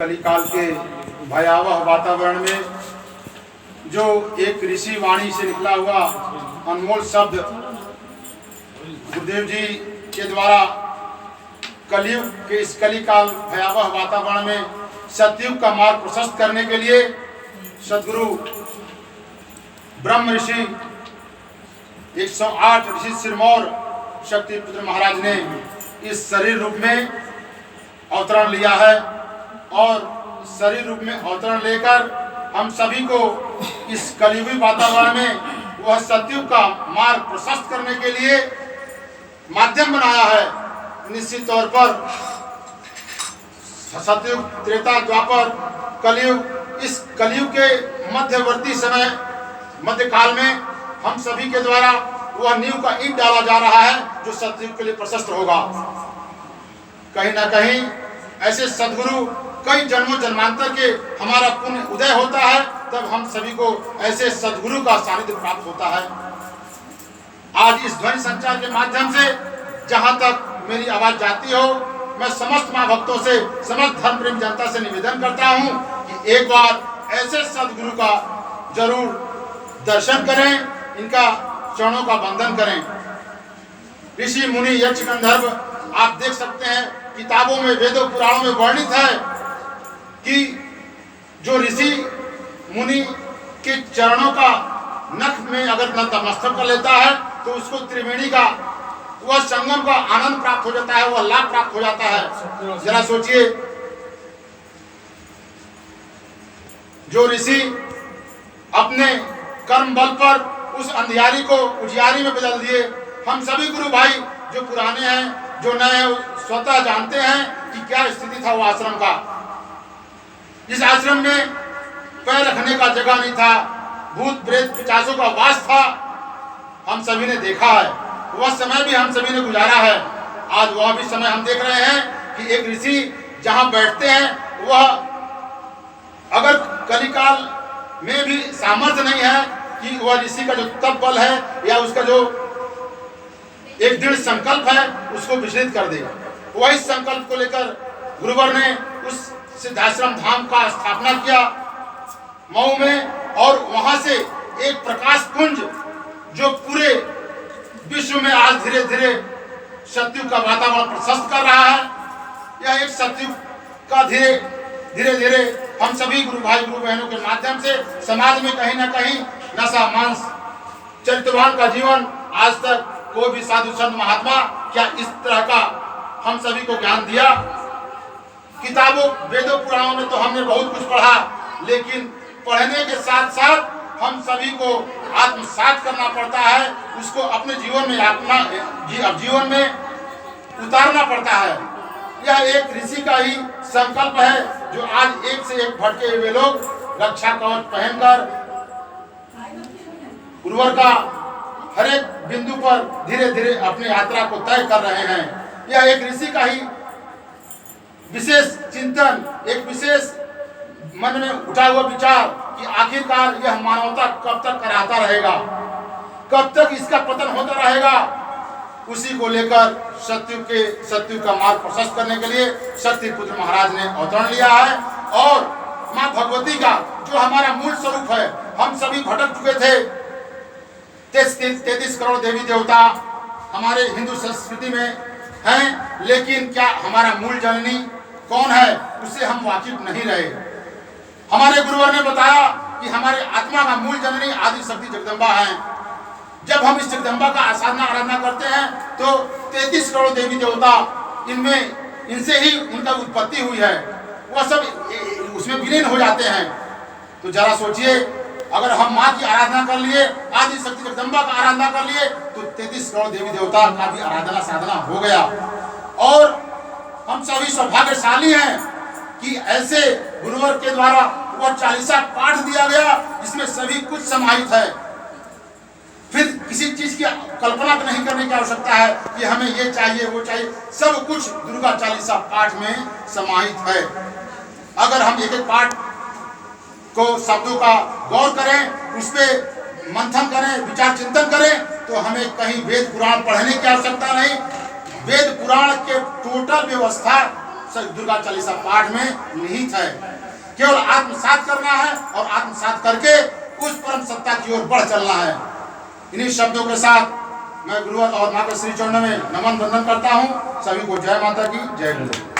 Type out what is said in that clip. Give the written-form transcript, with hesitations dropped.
कलिकाल के भयावह वातावरण में जो एक ऋषि वाणी से निकला हुआ अनमोल शब्द गुरुदेव जी के द्वारा कलयुग के इस कलिकाल भयावह वातावरण में सतयुग का मार्ग प्रशस्त करने के लिए सदगुरु ब्रह्म ऋषि 108 ऋषि सिरमौर शक्तिपुत्र महाराज ने इस शरीर रूप में अवतरण लिया है और शरीर रूप में अवतरण लेकर हम सभी को इस कलियुगी वातावरण में वह सतयुग का मार्ग प्रशस्त करने के लिए माध्यम बनाया है। निश्चित तौर पर सतयुग, त्रेता, द्वापर, कलियुग, इस कलियुग के मध्यवर्ती समय मध्यकाल में हम सभी के द्वारा वह नींव का ईंट डाला जा रहा है जो सतयुग के लिए प्रशस्त होगा। कहीं ना कहीं ऐसे सदगुरु कई जन्मों जन्मांतर के हमारा पुण्य उदय होता है, तब हम सभी को ऐसे सदगुरु का सानिध्य प्राप्त होता है। आज इस ध्वनि संचार के माध्यम से जहां तक मेरी आवाज जाती हो, मैं समस्त मां भक्तों से, समस्त धर्म प्रेम जनता से निवेदन करता हूं कि एक बार ऐसे सदगुरु का जरूर दर्शन करें, इनका चरणों का वंदन करें। ऋषि मुनि यक्ष गंधर्व आप देख सकते हैं, किताबों में, वेदों पुराणों में वर्णित है कि जो ऋषि मुनि के चरणों का नख में अगर नतमस्तक कर लेता है तो उसको त्रिवेणी का वह संगम का आनंद प्राप्त हो जाता है, वह लाभ प्राप्त हो जाता है। जरा सोचिए, जो ऋषि अपने कर्म बल पर उस अंधियारी को उजियारी में बदल दिए। हम सभी गुरु भाई जो पुराने हैं, जो नए हैं, स्वतः जानते हैं कि क्या स्थिति था वो आश्रम का। इस आश्रम में पैर रखने का जगह नहीं था, भूत प्रेत पिशाचों का वास था। हम सभी ने देखा है, वह समय भी हम सभी ने गुजारा है। आज वह भी समय हम देख रहे हैं कि एक ऋषि जहां बैठते हैं, वह अगर कलिकाल में भी सामर्थ्य नहीं है कि वह ऋषि का जो तप बल है या उसका जो एक दृढ़ संकल्प है उसको विचलित कर दे। वही संकल्प को लेकर गुरुवर ने उस सिद्धाश्रम धाम का स्थापना किया मऊ में, और वहां से एक प्रकाश पुंज जो पूरे विश्व में आज धीरे धीरे सतयुग का वातावरण प्रशस्त कर रहा है। यह एक सतयुग का धीरे धीरे हम सभी गुरु भाई गुरु बहनों के माध्यम से समाज में कहीं ना कहीं नशा मांस चरित्रवान का जीवन, आज तक कोई भी साधु संत महात्मा क्या इस तरह का हम सभी को ज्ञान दिया? किताबों वेदों पुराणों में तो हमने बहुत कुछ पढ़ा, लेकिन पढ़ने के साथ साथ हम सभी को आत्मसात करना पड़ता है, उसको अपने जीवन में अपना जीवन में उतारना पड़ता है। यह एक ऋषि का ही संकल्प है जो आज एक से एक भटके हुए लोग रक्षा कवच पहनकर गुरुवर का हर एक बिंदु पर धीरे धीरे अपनी यात्रा को तय कर रहे हैं। यह एक ऋषि का ही विशेष चिंतन, एक विशेष मन में उठा हुआ विचार कि आखिरकार यह मानवता कब तक कराता रहेगा, कब तक इसका पतन होता रहेगा। उसी को लेकर सतयुग का मार्ग प्रशस्त करने के लिए शक्तिपुत्र महाराज ने अवतरण लिया है। और माँ भगवती का जो हमारा मूल स्वरूप है, हम सभी भटक चुके थे। 33 करोड़ देवी देवता हमारे हिंदू संस्कृति में हैं, लेकिन क्या हमारा मूल जननी कौन है उससे हम वाकिफ नहीं रहे। हमारे गुरुवर ने बताया कि हमारे आत्मा का मूल जननी आदि शक्ति जगदम्बा है। जब हम इस जगदम्बा का आराधना करते हैं तो 33 करोड़ देवी देवता इनसे ही इनका उत्पत्ति हुई है, वह सब उसमें विलीन हो जाते हैं। तो जरा सोचिए, अगर हम माँ की आराधना कर लिए, आदि शक्ति जगदम्बा का आराधना कर लिए, तो 33 करोड़ देवी देवता का भी आराधना साधना हो गया। और हम सभी सौभाग्यशाली हैं कि ऐसे गुरुवर के द्वारा वह 40 पाठ दिया गया जिसमें सभी कुछ समाहित है। फिर किसी चीज की कल्पना नहीं करने की आवश्यकता है कि हमें ये चाहिए वो चाहिए, सब कुछ दुर्गा 40 पाठ में समाहित है। अगर हम एक एक पाठ को शब्दों का गौर करें, उस पर मंथन करें, विचार चिंतन करें, तो हमें कहीं वेद पुराण पढ़ने की आवश्यकता नहीं। वेद पुराण के टोटल व्यवस्था दुर्गा चालीसा पाठ में निहित है। केवल आत्मसात करना है और आत्मसात करके उस परम सत्ता की ओर बढ़ चलना है। इन्हीं शब्दों के साथ मैं गुरु और माता श्री चरणों में नमन वंदन करता हूँ। सभी को जय माता की, जय गुरु।